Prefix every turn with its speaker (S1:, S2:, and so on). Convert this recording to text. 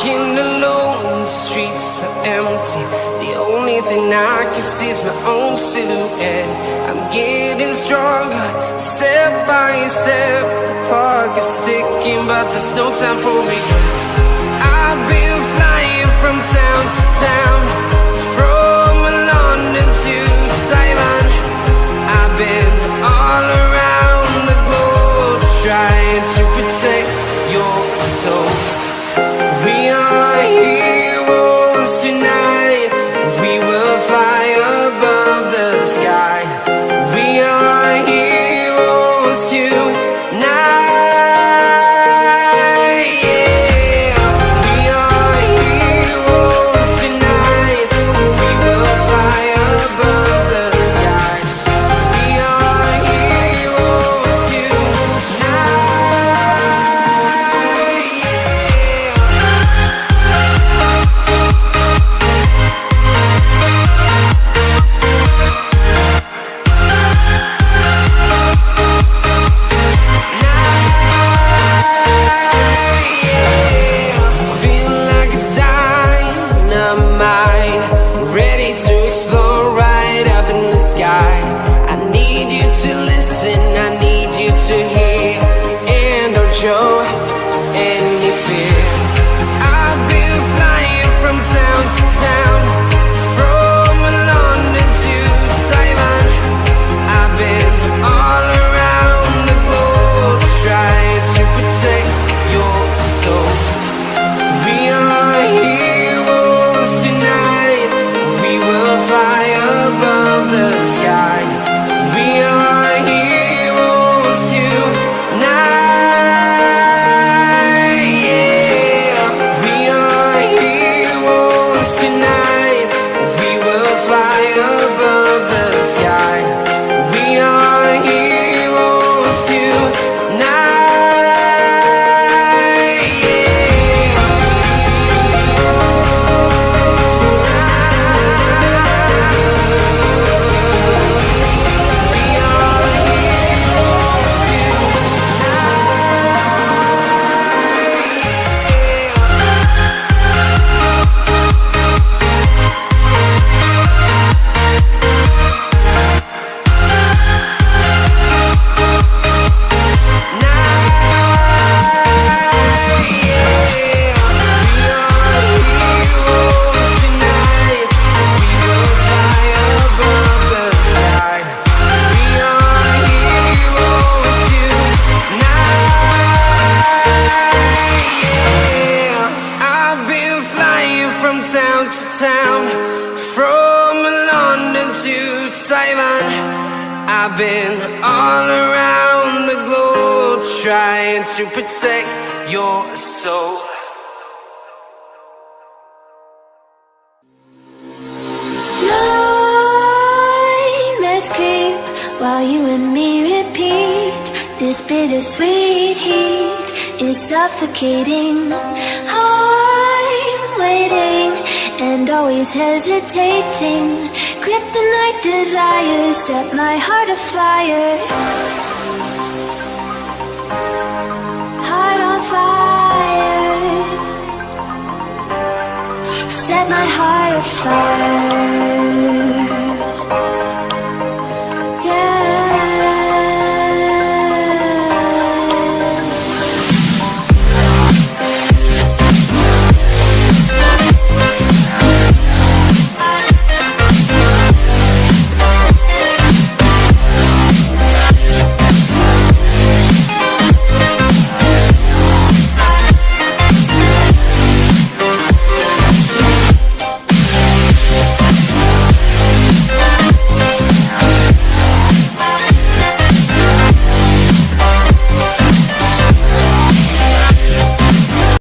S1: walking alone, the streets are empty. The only thing I can see is my own silhouette. I'm getting stronger, step by step. The clock is ticking, but there's no time for regrets. I've been flying from town to town, from London to Taiwan. I've been all around the globe, trying to protect your soul. We are heroes tonight. We will fly above the sky. We are heroes tonight. Yeah. We are heroes tonight. We will fly above the sky. We are heroes tonight. I need you to hear, and don't show any fear. I've been flying from town to town, from London to Taiwan. I've been all around the globe, trying to protect your soul. We are heroes tonight. We will fly above the sky. We are heroes tonight. Yeah. We are heroes tonight. We will fly above the sky. We are heroes tonight. Yeah. Town to town, from London to Taiwan. I've been all around the globe, trying to protect your soul.
S2: Nightmares creep while you and me repeat. This bittersweet heat is suffocating. I'm waiting and always hesitating. Kryptonite desires set my heart afire. Heart on fire. Set my heart afire.